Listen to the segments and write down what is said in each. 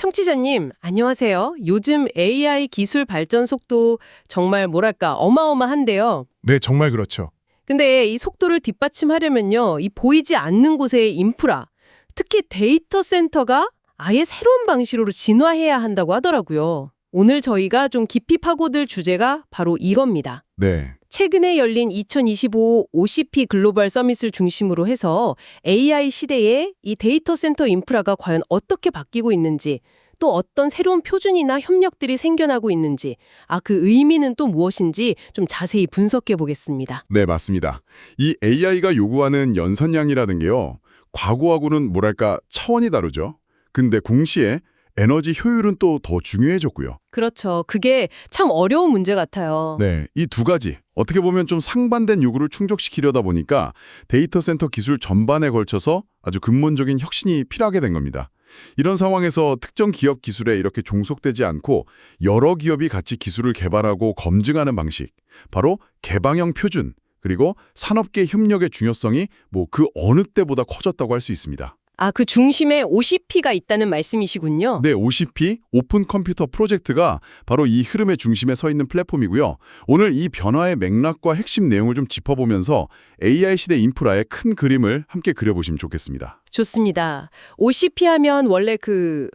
청취자님, 안녕하세요. 요즘 AI 기술 발전 속도 정말 뭐랄까 어마어마한데요. 네, 정말 그렇죠. 근데 이 속도를 뒷받침하려면요, 이 보이지 않는 곳의 인프라, 특히 데이터 센터가 아예 새로운 방식으로 진화해야 한다고 하더라고요. 오늘 저희가 좀 깊이 파고들 주제가 바로 이겁니다. 네, 최근에 열린 2025 OCP 글로벌 서밋을 중심으로 해서 AI 시대에 이 데이터 센터 인프라가 과연 어떻게 바뀌고 있는지, 또 어떤 새로운 표준이나 협력들이 생겨나고 있는지, 그 의미는 또 무엇인지 좀 자세히 분석해 보겠습니다. 네, 맞습니다. 이 AI가 요구하는 연산량이라는 게요, 과거하고는 뭐랄까 차원이 다르죠. 근데 동시에 에너지 효율은 또 더 중요해졌고요. 그렇죠. 그게 참 어려운 문제 같아요. 네, 이 두 가지 어떻게 보면 좀 상반된 요구를 충족시키려다 보니까 데이터 센터 기술 전반에 걸쳐서 아주 근본적인 혁신이 필요하게 된 겁니다. 이런 상황에서 특정 기업 기술에 이렇게 종속되지 않고 여러 기업이 같이 기술을 개발하고 검증하는 방식, 바로 개방형 표준, 그리고 산업계 협력의 중요성이 그 어느 때보다 커졌다고 할 수 있습니다. 그 중심에 OCP가 있다는 말씀이시군요. 네, OCP, 오픈 컴퓨터 프로젝트가 바로 이 흐름의 중심에 서 있는 플랫폼이고요. 오늘 이 변화의 맥락과 핵심 내용을 좀 짚어보면서 AI 시대 인프라의 큰 그림을 함께 그려보시면 좋겠습니다. 좋습니다. OCP 하면 원래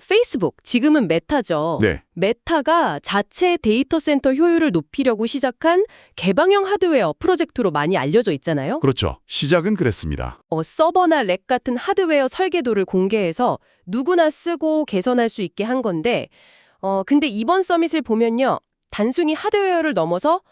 페이스북, 지금은 메타죠. 네. 메타가 자체 데이터 센터 효율을 높이려고 시작한 개방형 하드웨어 프로젝트로 많이 알려져 있잖아요. 그렇죠. 시작은 그랬습니다. 서버나 렉 같은 하드웨어 설계도를 공개해서 누구나 쓰고 개선할 수 있게 한 건데, 근데 이번 서밋을 보면요, 단순히 하드웨어를 넘어서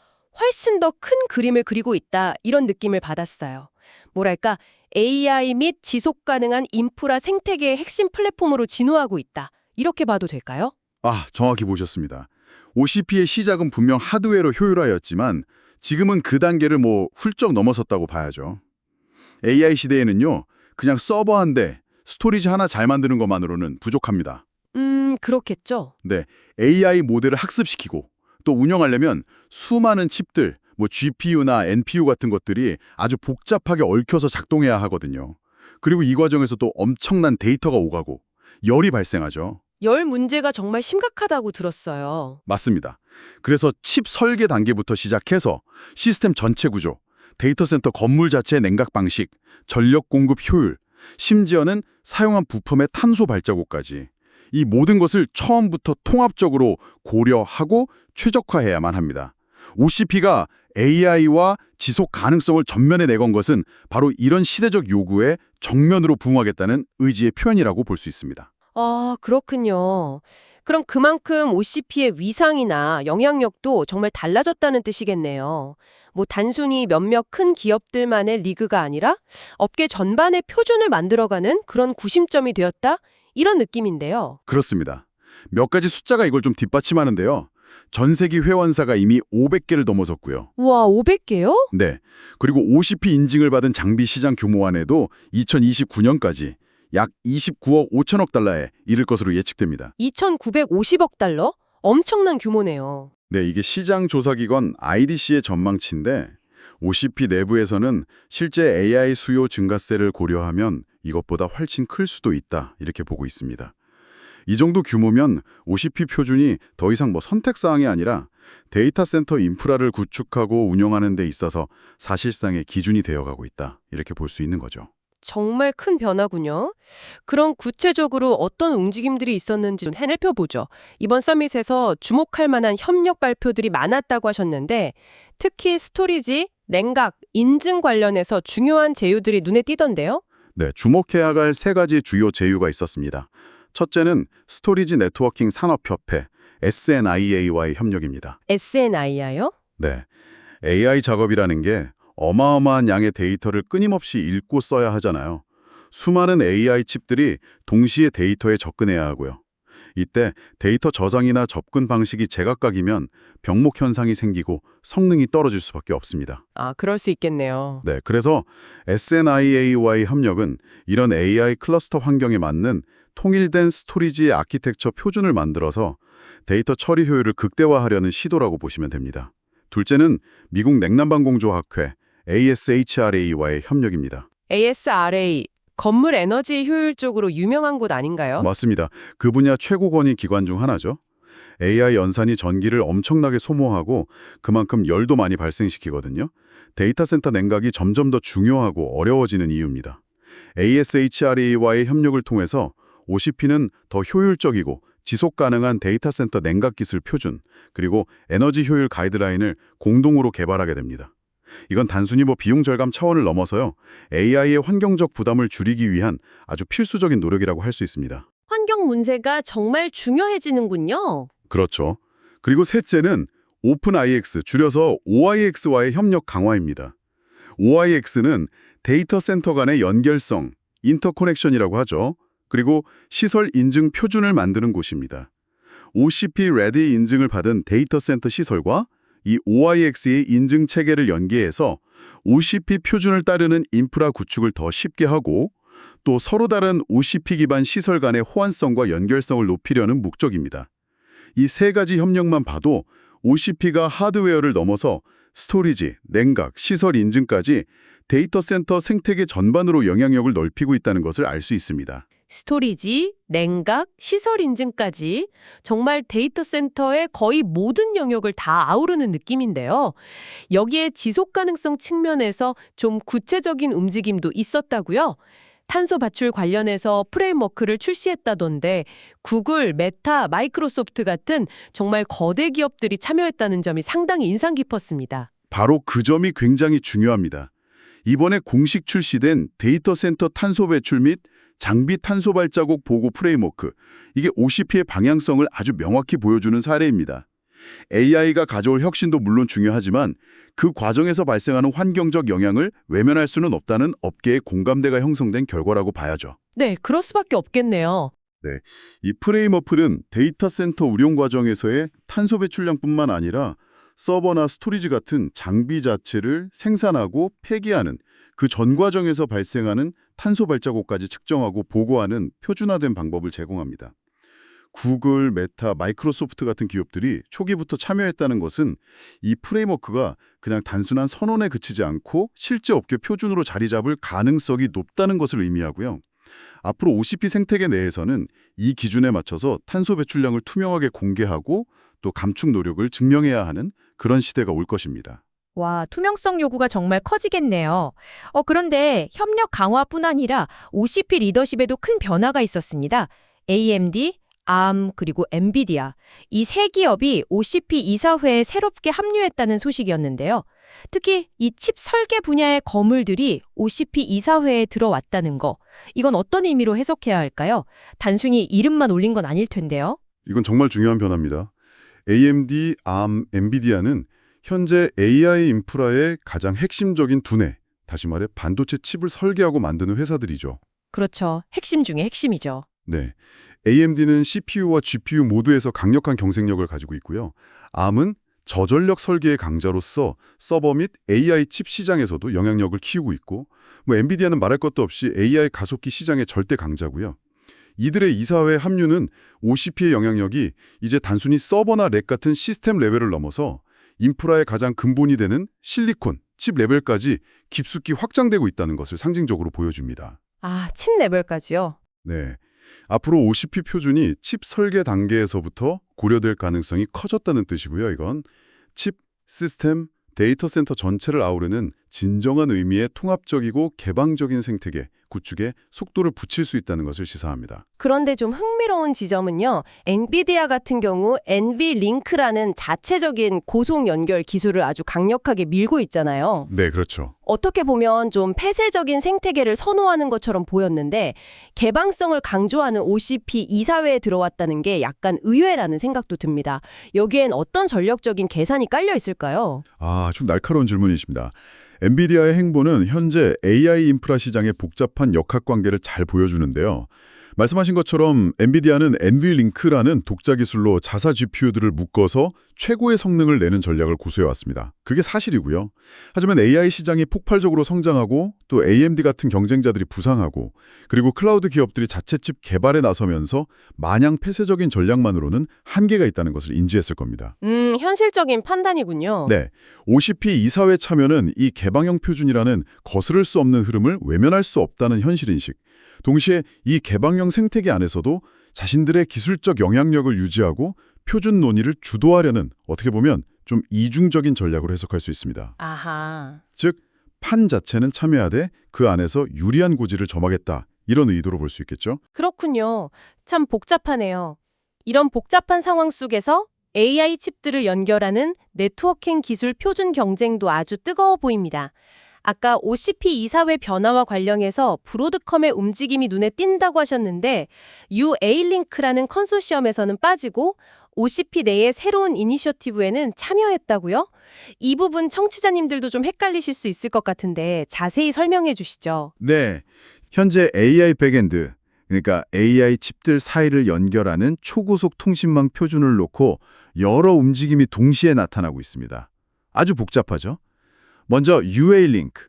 훨씬 더 큰 그림을 그리고 있다, 이런 느낌을 받았어요. 뭐랄까, AI 및 지속 가능한 인프라 생태계의 핵심 플랫폼으로 진화하고 있다, 이렇게 봐도 될까요? 정확히 보셨습니다. OCP의 시작은 분명 하드웨어로 효율화였지만 지금은 그 단계를 훌쩍 넘어섰다고 봐야죠. AI 시대에는요, 그냥 서버 한 대, 스토리지 하나 잘 만드는 것만으로는 부족합니다. 그렇겠죠. 네, AI 모델을 학습시키고 또 운영하려면 수많은 칩들, GPU나 NPU 같은 것들이 아주 복잡하게 얽혀서 작동해야 하거든요. 그리고 이 과정에서 또 엄청난 데이터가 오가고 열이 발생하죠. 열 문제가 정말 심각하다고 들었어요. 맞습니다. 그래서 칩 설계 단계부터 시작해서 시스템 전체 구조, 데이터 센터 건물 자체의 냉각 방식, 전력 공급 효율, 심지어는 사용한 부품의 탄소 발자국까지 이 모든 것을 처음부터 통합적으로 고려하고 최적화해야만 합니다. OCP가 AI와 지속 가능성을 전면에 내건 것은 바로 이런 시대적 요구에 정면으로 부응하겠다는 의지의 표현이라고 볼 수 있습니다. 그렇군요. 그럼 그만큼 OCP의 위상이나 영향력도 정말 달라졌다는 뜻이겠네요. 단순히 몇몇 큰 기업들만의 리그가 아니라 업계 전반의 표준을 만들어가는 그런 구심점이 되었다? 이런 느낌인데요. 그렇습니다. 몇 가지 숫자가 이걸 좀 뒷받침하는데요. 전 세계 회원사가 이미 500개를 넘어섰고요. 우와, 500개요? 네. 그리고 OCP 인증을 받은 장비 시장 규모만 해도 2029년까지 약 29억 5천억 달러에 이를 것으로 예측됩니다. 2,950억 달러? 엄청난 규모네요. 네, 이게 시장 조사기관 IDC의 전망치인데 OCP 내부에서는 실제 AI 수요 증가세를 고려하면 이것보다 훨씬 클 수도 있다, 이렇게 보고 있습니다. 이 정도 규모면 OCP 표준이 더 이상 선택사항이 아니라 데이터 센터 인프라를 구축하고 운영하는 데 있어서 사실상의 기준이 되어가고 있다, 이렇게 볼 수 있는 거죠. 정말 큰 변화군요. 그럼 구체적으로 어떤 움직임들이 있었는지 좀 살펴보죠. 이번 서밋에서 주목할 만한 협력 발표들이 많았다고 하셨는데 특히 스토리지, 냉각, 인증 관련해서 중요한 제휴들이 눈에 띄던데요. 네, 주목해야 할 세 가지 주요 제휴가 있었습니다. 첫째는 스토리지 네트워킹 산업협회, SNIA와의 협력입니다. SNIA요? 네, AI 작업이라는 게 어마어마한 양의 데이터를 끊임없이 읽고 써야 하잖아요. 수많은 AI 칩들이 동시에 데이터에 접근해야 하고요. 이때 데이터 저장이나 접근 방식이 제각각이면 병목 현상이 생기고 성능이 떨어질 수밖에 없습니다. 그럴 수 있겠네요. 네, 그래서 SNIA와의 협력은 이런 AI 클러스터 환경에 맞는 통일된 스토리지 아키텍처 표준을 만들어서 데이터 처리 효율을 극대화하려는 시도라고 보시면 됩니다. 둘째는 미국 냉난방공조학회 ASHRA와의 협력입니다. ASRA, 건물 에너지 효율 쪽으로 유명한 곳 아닌가요? 맞습니다. 그 분야 최고 권위 기관 중 하나죠. AI 연산이 전기를 엄청나게 소모하고 그만큼 열도 많이 발생시키거든요. 데이터 센터 냉각이 점점 더 중요하고 어려워지는 이유입니다. ASHRA와의 협력을 통해서 OCP는 더 효율적이고 지속 가능한 데이터 센터 냉각 기술 표준, 그리고 에너지 효율 가이드라인을 공동으로 개발하게 됩니다. 이건 단순히 비용 절감 차원을 넘어서요. AI의 환경적 부담을 줄이기 위한 아주 필수적인 노력이라고 할 수 있습니다. 환경 문제가 정말 중요해지는군요. 그렇죠. 그리고 셋째는 오픈IX, 줄여서 OIX와의 협력 강화입니다. OIX는 데이터 센터 간의 연결성, 인터커넥션이라고 하죠. 그리고 시설 인증 표준을 만드는 곳입니다. OCP 레디 인증을 받은 데이터 센터 시설과 이 OIX의 인증 체계를 연계해서 OCP 표준을 따르는 인프라 구축을 더 쉽게 하고 또 서로 다른 OCP 기반 시설 간의 호환성과 연결성을 높이려는 목적입니다. 이 세 가지 협력만 봐도 OCP가 하드웨어를 넘어서 스토리지, 냉각, 시설 인증까지 데이터 센터 생태계 전반으로 영향력을 넓히고 있다는 것을 알 수 있습니다. 스토리지, 냉각, 시설 인증까지 정말 데이터 센터의 거의 모든 영역을 다 아우르는 느낌인데요. 여기에 지속 가능성 측면에서 좀 구체적인 움직임도 있었다고요. 탄소 배출 관련해서 프레임워크를 출시했다던데 구글, 메타, 마이크로소프트 같은 정말 거대 기업들이 참여했다는 점이 상당히 인상 깊었습니다. 바로 그 점이 굉장히 중요합니다. 이번에 공식 출시된 데이터 센터 탄소 배출 및 장비 탄소 발자국 보고 프레임워크, 이게 OCP의 방향성을 아주 명확히 보여주는 사례입니다. AI가 가져올 혁신도 물론 중요하지만 그 과정에서 발생하는 환경적 영향을 외면할 수는 없다는 업계의 공감대가 형성된 결과라고 봐야죠. 네, 그럴 수밖에 없겠네요. 이 프레임워크는 데이터 센터 운용 과정에서의 탄소 배출량뿐만 아니라 서버나 스토리지 같은 장비 자체를 생산하고 폐기하는 그 전 과정에서 발생하는 탄소 발자국까지 측정하고 보고하는 표준화된 방법을 제공합니다. 구글, 메타, 마이크로소프트 같은 기업들이 초기부터 참여했다는 것은 이 프레임워크가 그냥 단순한 선언에 그치지 않고 실제 업계 표준으로 자리 잡을 가능성이 높다는 것을 의미하고요. 앞으로 OCP 생태계 내에서는 이 기준에 맞춰서 탄소 배출량을 투명하게 공개하고 또 감축 노력을 증명해야 하는 그런 시대가 올 것입니다. 와, 투명성 요구가 정말 커지겠네요. 그런데 협력 강화뿐 아니라 OCP 리더십에도 큰 변화가 있었습니다. AMD, ARM, 그리고 엔비디아. 이 세 기업이 OCP 이사회에 새롭게 합류했다는 소식이었는데요. 특히 이 칩 설계 분야의 거물들이 OCP 이사회에 들어왔다는 거. 이건 어떤 의미로 해석해야 할까요? 단순히 이름만 올린 건 아닐 텐데요. 이건 정말 중요한 변화입니다. AMD, ARM, 엔비디아는 현재 AI 인프라의 가장 핵심적인 두뇌, 다시 말해 반도체 칩을 설계하고 만드는 회사들이죠. 그렇죠. 핵심 중에 핵심이죠. 네, AMD는 CPU와 GPU 모두에서 강력한 경쟁력을 가지고 있고요. ARM은 저전력 설계의 강자로서 서버 및 AI 칩 시장에서도 영향력을 키우고 있고, 엔비디아는 말할 것도 없이 AI 가속기 시장의 절대 강자고요. 이들의 이사회 합류는 OCP의 영향력이 이제 단순히 서버나 렉 같은 시스템 레벨을 넘어서 인프라의 가장 근본이 되는 실리콘, 칩 레벨까지 깊숙이 확장되고 있다는 것을 상징적으로 보여줍니다. 아, 칩 레벨까지요? 네, 앞으로 OCP 표준이 칩 설계 단계에서부터 고려될 가능성이 커졌다는 뜻이고요. 이건 칩, 시스템, 데이터 센터 전체를 아우르는 진정한 의미의 통합적이고 개방적인 생태계 구축에 속도를 붙일 수 있다는 것을 시사합니다. 그런데 좀 흥미로운 지점은요. 엔비디아 같은 경우 NV링크라는 자체적인 고속 연결 기술을 아주 강력하게 밀고 있잖아요. 네, 그렇죠. 어떻게 보면 좀 폐쇄적인 생태계를 선호하는 것처럼 보였는데 개방성을 강조하는 OCP 이사회에 들어왔다는 게 약간 의외라는 생각도 듭니다. 여기엔 어떤 전략적인 계산이 깔려 있을까요? 좀 날카로운 질문이십니다. 엔비디아의 행보는 현재 AI 인프라 시장의 복잡한 역학관계를 잘 보여주는데요. 말씀하신 것처럼 엔비디아는 NV링크라는 독자 기술로 자사 GPU들을 묶어서 최고의 성능을 내는 전략을 고수해왔습니다. 그게 사실이고요. 하지만 AI 시장이 폭발적으로 성장하고 또 AMD 같은 경쟁자들이 부상하고 그리고 클라우드 기업들이 자체 칩 개발에 나서면서 마냥 폐쇄적인 전략만으로는 한계가 있다는 것을 인지했을 겁니다. 현실적인 판단이군요. 네, OCP 이사회 참여는 이 개방형 표준이라는 거스를 수 없는 흐름을 외면할 수 없다는 현실인식, 동시에 이 개방형 생태계 안에서도 자신들의 기술적 영향력을 유지하고 표준 논의를 주도하려는 어떻게 보면 좀 이중적인 전략으로 해석할 수 있습니다. 아하. 즉, 판 자체는 참여하되 그 안에서 유리한 고지를 점하겠다. 이런 의도로 볼 수 있겠죠. 그렇군요. 참 복잡하네요. 이런 복잡한 상황 속에서 AI 칩들을 연결하는 네트워킹 기술 표준 경쟁도 아주 뜨거워 보입니다. 아까 OCP 이사회 변화와 관련해서 브로드컴의 움직임이 눈에 띈다고 하셨는데 UA링크라는 컨소시엄에서는 빠지고 OCP 내의 새로운 이니셔티브에는 참여했다고요? 이 부분 청취자님들도 좀 헷갈리실 수 있을 것 같은데 자세히 설명해 주시죠. 네, 현재 AI 백엔드, 그러니까 AI 칩들 사이를 연결하는 초고속 통신망 표준을 놓고 여러 움직임이 동시에 나타나고 있습니다. 아주 복잡하죠? 먼저 UA링크,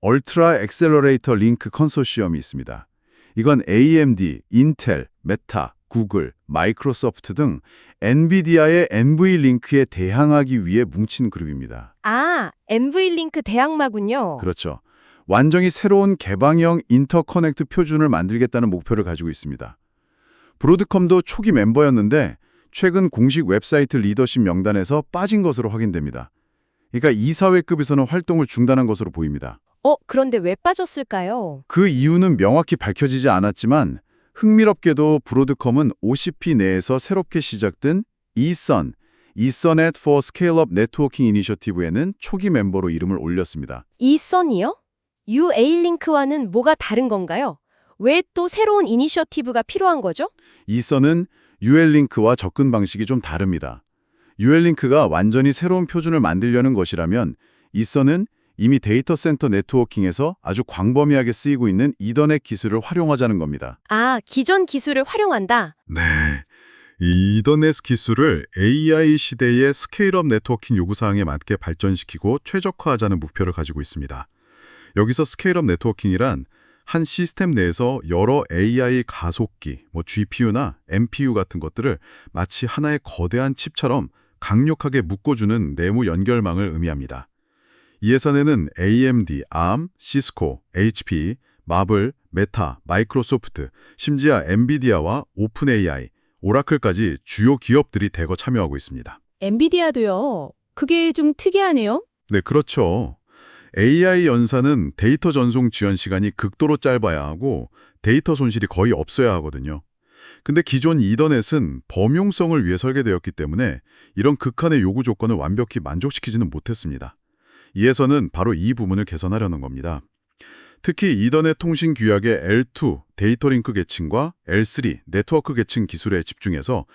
Ultra Accelerator Link 컨소시엄이 있습니다. 이건 AMD, 인텔, 메타, 구글, 마이크로소프트 등 엔비디아의 NV링크에 대항하기 위해 뭉친 그룹입니다. 아, NV링크 대항마군요. 그렇죠. 완전히 새로운 개방형 인터커넥트 표준을 만들겠다는 목표를 가지고 있습니다. 브로드컴도 초기 멤버였는데 최근 공식 웹사이트 리더십 명단에서 빠진 것으로 확인됩니다. 그러니까 이사회급에서는 활동을 중단한 것으로 보입니다. 그런데 왜 빠졌을까요? 그 이유는 명확히 밝혀지지 않았지만 흥미롭게도 브로드컴은 OCP 내에서 새롭게 시작된 ESON, Ethernet for Scale-up Networking Initiative에는 초기 멤버로 이름을 올렸습니다. 이선이요? UA링크와는 뭐가 다른 건가요? 왜 또 새로운 이니셔티브가 필요한 거죠? ESON은 UA링크와 접근 방식이 좀 다릅니다. UA링크가 완전히 새로운 표준을 만들려는 것이라면 ESON은 이미 데이터 센터 네트워킹에서 아주 광범위하게 쓰이고 있는 이더넷 기술을 활용하자는 겁니다. 아, 기존 기술을 활용한다. 네. 이 이더넷 기술을 AI 시대의 스케일업 네트워킹 요구사항에 맞게 발전시키고 최적화하자는 목표를 가지고 있습니다. 여기서 스케일업 네트워킹이란 한 시스템 내에서 여러 AI 가속기, GPU나 MPU 같은 것들을 마치 하나의 거대한 칩처럼 강력하게 묶어주는 내무 연결망을 의미합니다. 이 예산에는 AMD, ARM, 시스코, HP, 마블, 메타, 마이크로소프트, 심지어 엔비디아와 오픈AI, 오라클까지 주요 기업들이 대거 참여하고 있습니다. 엔비디아도요. 그게 좀 특이하네요. 네, 그렇죠. AI 연산은 데이터 전송 지연 시간이 극도로 짧아야 하고 데이터 손실이 거의 없어야 하거든요. 근데 기존 이더넷은 범용성을 위해 설계되었기 때문에 이런 극한의 요구 조건을 완벽히 만족시키지는 못했습니다. 이에서는 바로 이 부분을 개선하려는 겁니다. 특히 이더넷 통신 규약의 L2 데이터 링크 계층과 L3 네트워크 계층 기술에 집중해서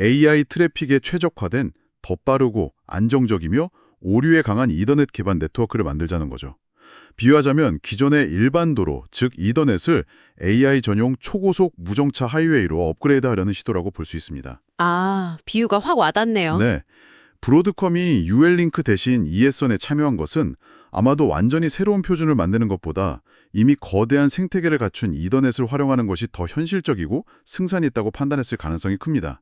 AI 트래픽에 최적화된 더 빠르고 안정적이며 오류에 강한 이더넷 기반 네트워크를 만들자는 거죠. 비유하자면 기존의 일반 도로, 즉 이더넷을 AI 전용 초고속 무정차 하이웨이로 업그레이드하려는 시도라고 볼 수 있습니다. 아, 비유가 확 와닿네요. 네, 브로드컴이 UA링크 대신 ESON에 참여한 것은 아마도 완전히 새로운 표준을 만드는 것보다 이미 거대한 생태계를 갖춘 이더넷을 활용하는 것이 더 현실적이고 승산이 있다고 판단했을 가능성이 큽니다.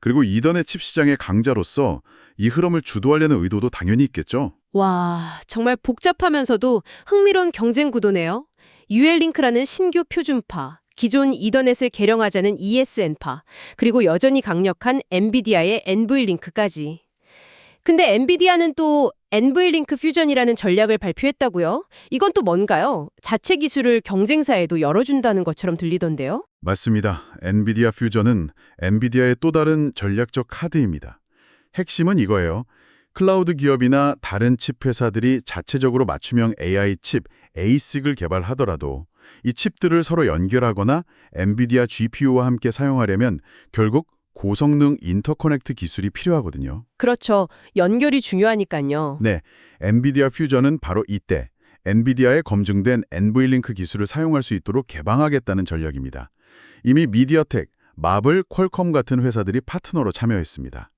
그리고 이더넷 칩 시장의 강자로서 이 흐름을 주도하려는 의도도 당연히 있겠죠. 와, 정말 복잡하면서도 흥미로운 경쟁 구도네요. UA링크라는 신규 표준파, 기존 이더넷을 개량하자는 ESN파, 그리고 여전히 강력한 엔비디아의 NV링크까지. 근데 엔비디아는 또 NV링크 퓨전이라는 전략을 발표했다고요? 이건 또 뭔가요? 자체 기술을 경쟁사에도 열어준다는 것처럼 들리던데요? 맞습니다. 엔비디아 퓨전은 엔비디아의 또 다른 전략적 카드입니다. 핵심은 이거예요. 클라우드 기업이나 다른 칩 회사들이 자체적으로 맞춤형 AI 칩, ASIC을 개발하더라도 이 칩들을 서로 연결하거나 엔비디아 GPU와 함께 사용하려면 결국 고성능 인터커넥트 기술이 필요하거든요. 그렇죠. 연결이 중요하니까요. 네, 엔비디아 퓨전은 바로 이때 엔비디아에 검증된 NV링크 기술을 사용할 수 있도록 개방하겠다는 전략입니다. 이미 미디어텍, 마블, 퀄컴 같은 회사들이 파트너로 참여했습니다.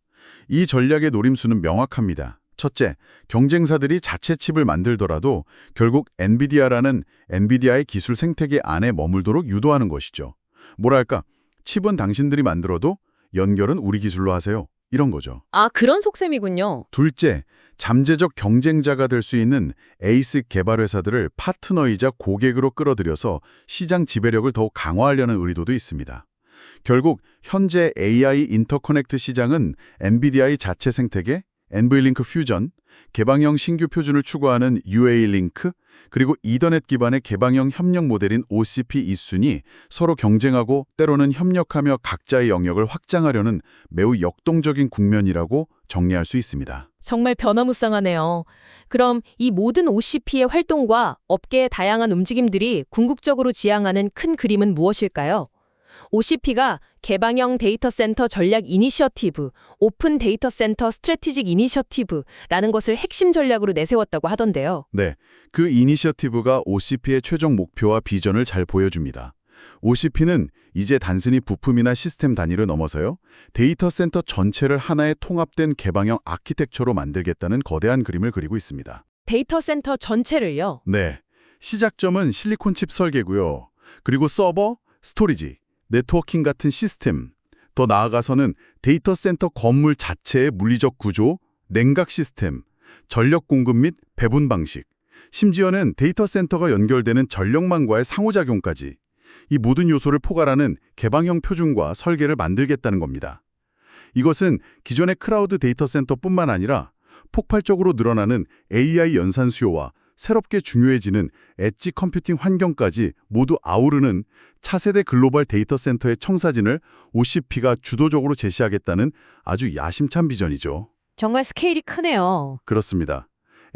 이 전략의 노림수는 명확합니다. 첫째, 경쟁사들이 자체 칩을 만들더라도 결국 엔비디아라는 엔비디아의 기술 생태계 안에 머물도록 유도하는 것이죠. 뭐랄까, 칩은 당신들이 만들어도 연결은 우리 기술로 하세요. 이런 거죠. 아, 그런 속셈이군요. 둘째, 잠재적 경쟁자가 될 수 있는 에이스 개발 회사들을 파트너이자 고객으로 끌어들여서 시장 지배력을 더욱 강화하려는 의도도 있습니다. 결국 현재 AI 인터커넥트 시장은 엔비디아의 자체 생태계, NVLink 퓨전, 개방형 신규 표준을 추구하는 UALink, 그리고 이더넷 기반의 개방형 협력 모델인 OCP 이순이 서로 경쟁하고 때로는 협력하며 각자의 영역을 확장하려는 매우 역동적인 국면이라고 정리할 수 있습니다. 정말 변화무쌍하네요. 그럼 이 모든 OCP의 활동과 업계의 다양한 움직임들이 궁극적으로 지향하는 큰 그림은 무엇일까요? OCP가 개방형 데이터 센터 전략 이니셔티브, 오픈 데이터 센터 스트래티직 이니셔티브라는 것을 핵심 전략으로 내세웠다고 하던데요. 네, 그 이니셔티브가 OCP의 최종 목표와 비전을 잘 보여줍니다. OCP는 이제 단순히 부품이나 시스템 단위를 넘어서요, 데이터 센터 전체를 하나의 통합된 개방형 아키텍처로 만들겠다는 거대한 그림을 그리고 있습니다. 데이터 센터 전체를요? 네, 시작점은 실리콘 칩 설계고요. 그리고 서버, 스토리지, 네트워킹 같은 시스템, 더 나아가서는 데이터 센터 건물 자체의 물리적 구조, 냉각 시스템, 전력 공급 및 배분 방식, 심지어는 데이터 센터가 연결되는 전력망과의 상호작용까지 이 모든 요소를 포괄하는 개방형 표준과 설계를 만들겠다는 겁니다. 이것은 기존의 클라우드 데이터 센터뿐만 아니라 폭발적으로 늘어나는 AI 연산 수요와 새롭게 중요해지는 엣지 컴퓨팅 환경까지 모두 아우르는 차세대 글로벌 데이터 센터의 청사진을 OCP가 주도적으로 제시하겠다는 아주 야심찬 비전이죠. 정말 스케일이 크네요. 그렇습니다.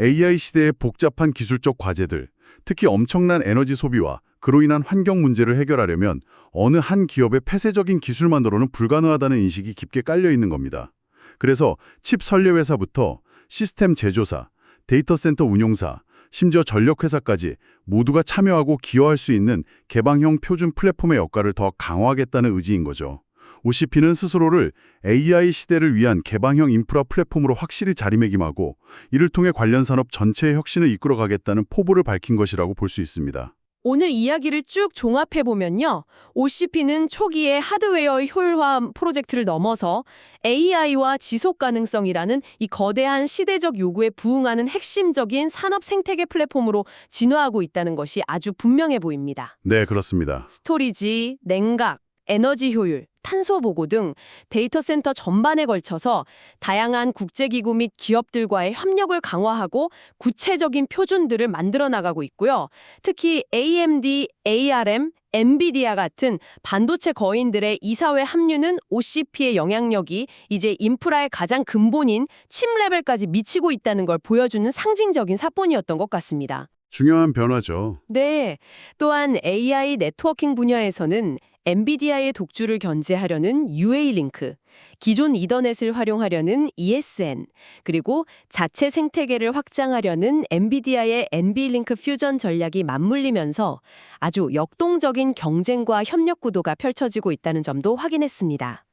AI 시대의 복잡한 기술적 과제들, 특히 엄청난 에너지 소비와 그로 인한 환경 문제를 해결하려면 어느 한 기업의 폐쇄적인 기술만으로는 불가능하다는 인식이 깊게 깔려 있는 겁니다. 그래서 칩 설계 회사부터 시스템 제조사, 데이터 센터 운용사, 심지어 전력회사까지 모두가 참여하고 기여할 수 있는 개방형 표준 플랫폼의 역할을 더 강화하겠다는 의지인 거죠. OCP는 스스로를 AI 시대를 위한 개방형 인프라 플랫폼으로 확실히 자리매김하고 이를 통해 관련 산업 전체의 혁신을 이끌어가겠다는 포부를 밝힌 것이라고 볼 수 있습니다. 오늘 이야기를 쭉 종합해보면요. OCP는 초기에 하드웨어의 효율화 프로젝트를 넘어서 AI와 지속 가능성이라는 이 거대한 시대적 요구에 부응하는 핵심적인 산업 생태계 플랫폼으로 진화하고 있다는 것이 아주 분명해 보입니다. 네, 그렇습니다. 스토리지, 냉각, 에너지 효율, 탄소 보고 등 데이터 센터 전반에 걸쳐서 다양한 국제기구 및 기업들과의 협력을 강화하고 구체적인 표준들을 만들어 나가고 있고요. 특히 AMD, ARM, 엔비디아 같은 반도체 거인들의 이사회 합류는 OCP의 영향력이 이제 인프라의 가장 근본인 칩 레벨까지 미치고 있다는 걸 보여주는 상징적인 사본이었던 것 같습니다. 중요한 변화죠. 네, 또한 AI 네트워킹 분야에서는 엔비디아의 독주를 견제하려는 UALink, 기존 이더넷을 활용하려는 ESN, 그리고 자체 생태계를 확장하려는 엔비디아의 NVLink 퓨전 전략이 맞물리면서 아주 역동적인 경쟁과 협력 구도가 펼쳐지고 있다는 점도 확인했습니다.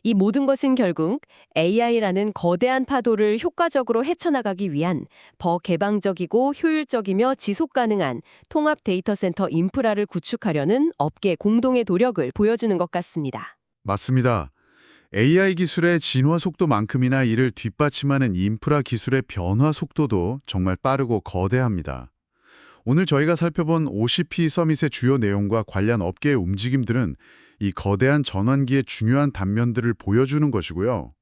이 모든 것은 결국 AI라는 거대한 파도를 효과적으로 헤쳐나가기 위한 더 개방적이고 효율적이며 지속 가능한 통합 데이터 센터 인프라를 구축하려는 업계 공동의 노력을 보여주는 것 같습니다. 맞습니다. AI 기술의 진화 속도만큼이나 이를 뒷받침하는 인프라 기술의 변화 속도도 정말 빠르고 거대합니다. 오늘 저희가 살펴본 OCP 서밋의 주요 내용과 관련 업계의 움직임들은 이 거대한 전환기의 중요한 단면들을 보여주는 것이고요.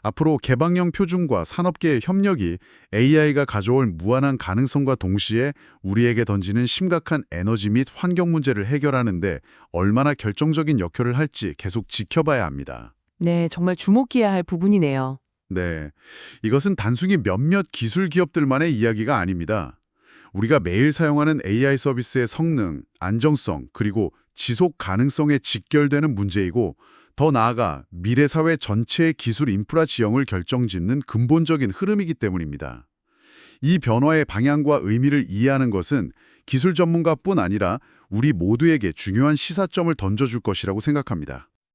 앞으로 개방형 표준과 산업계의 협력이 AI가 가져올 무한한 가능성과 동시에 우리에게 던지는 심각한 에너지 및 환경 문제를 해결하는 데 얼마나 결정적인 역할을 할지 계속 지켜봐야 합니다. 네, 정말 주목해야 할 부분이네요. 네, 이것은 단순히 몇몇 기술 기업들만의 이야기가 아닙니다. 우리가 매일 사용하는 AI 서비스의 성능, 안정성, 그리고 지속 가능성에 직결되는 문제이고 더 나아가 미래 사회 전체의 기술 인프라 지형을 결정짓는 근본적인 흐름이기 때문입니다. 이 변화의 방향과 의미를 이해하는 것은 기술 전문가뿐 아니라 우리 모두에게 중요한 시사점을 던져줄 것이라고 생각합니다.